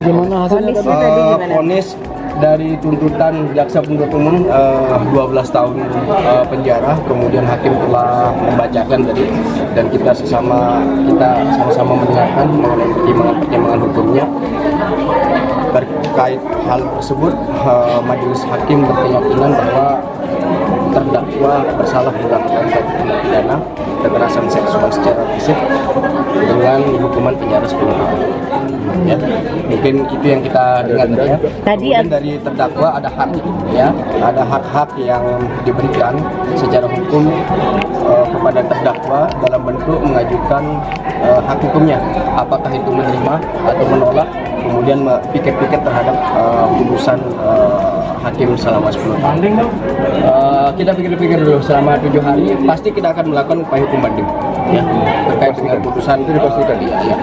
Gimana hasilnya tadi? Vonis dari tuntutan jaksa penuntut umum 12 tahun penjara, kemudian hakim telah membacakan tadi, dan kita sama-sama mendengarkan mengenai pertimbangan hukumnya. Terkait hal tersebut, majelis hakim berkeyakinan bahwa terdakwa bersalah melakukan suatu tindak pidana kekerasan seksual secara fisik dengan hukuman penjara 10 tahun. Ya, mungkin itu yang kita dengar tadi ya. Kemudian dari terdakwa ada hak, ya, ada hak-hak yang diberikan secara hukum kepada terdakwa dalam bentuk mengajukan hak hukumnya, apakah itu menerima atau menolak, kemudian pikir-pikir terhadap putusan hakim selama 10 tahun. Kita pikir-pikir dulu selama 7 hari, pasti kita akan melakukan upaya hukum banding, ya, terkait dengan putusan itu dipastikan. Ya.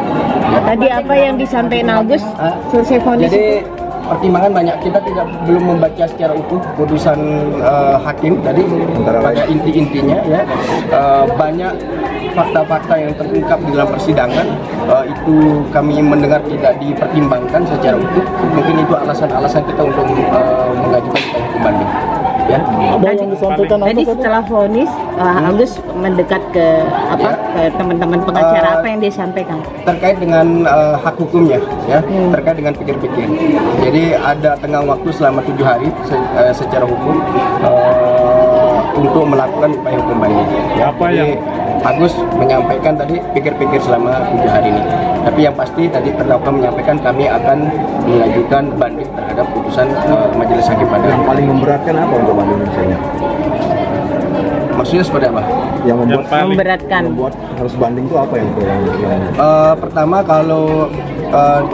Tadi apa yang disampaikan Agus selesai vonis? Jadi pertimbangan banyak, kita belum membaca secara utuh putusan hakim tadi pada inti-intinya, ya. Banyak fakta-fakta yang terungkap di dalam persidangan itu kami mendengar tidak dipertimbangkan secara utuh. Mungkin itu alasan-alasan kita untuk mengajukan upaya hukum banding. Ya. Tadi setelah vonis, Agus mendekat ke teman-teman pengacara, apa yang dia sampaikan terkait dengan hak hukumnya, ya, terkait dengan pikir-pikir. Jadi ada tenggang waktu selama 7 hari secara hukum untuk melakukan upaya hukum banding. Jadi Agus menyampaikan tadi pikir-pikir selama 7 hari ini. Tapi yang pasti tadi terdakwa menyampaikan kami akan mengajukan banding terhadap putusan majelis hakim pada. Yang paling memberatkan apa untuk banding misalnya? Maksudnya seperti apa? Yang memberatkan. Membuat harus banding itu apa yang pertama, kalau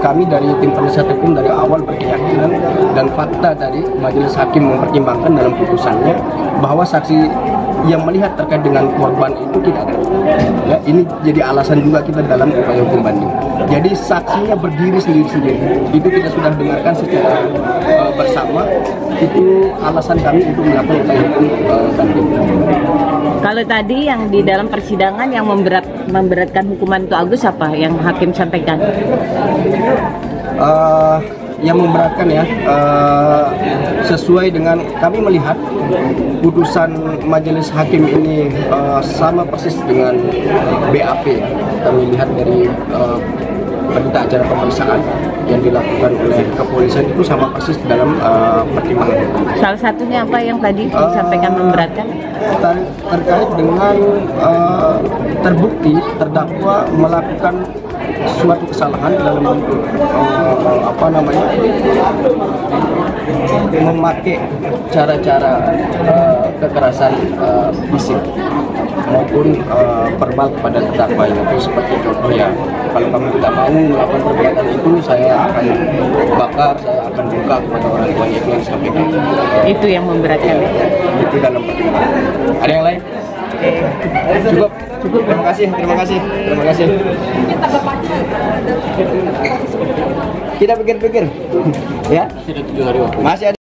kami dari tim penasihat hukum dari awal berkeyakinan dan fakta tadi majelis hakim mempertimbangkan dalam putusannya bahwa saksi yang melihat terkait dengan korban itu tidak ada. Ya, ini jadi alasan juga kita dalam upaya hukum banding. Jadi saksinya berdiri sendiri-sendiri. Itu kita sudah dengarkan secara bersama. Itu alasan kami untuk melakukan upaya hukum banding. Kalau tadi yang di dalam persidangan yang memberatkan hukuman itu Agus, apa yang hakim sampaikan? Yang memberatkan, ya, sesuai dengan kami melihat putusan majelis hakim ini sama persis dengan BAP, ya. Kami lihat dari berita acara pemeriksaan yang dilakukan oleh kepolisian itu sama persis dalam pertimbangan. Salah satunya apa yang tadi disampaikan memberatkan? Terkait dengan terbukti terdakwa melakukan suatu kesalahan dalam bentuk memakai cara-cara kekerasan fisik maupun verbal kepada terdakwa, itu seperti contoh, ya, kalau kamu tidak mau melakukan perbuatan itu, saya akan bakar, saya akan buka kepada orang tuanya, itu yang disampaikan. Itu yang memberatkan. Itu dalam pertimbangan. Ada yang lain? Cukup. Terima kasih. Kita pikir-pikir, ya. Masih ada 7 hari waktu. Masih ada.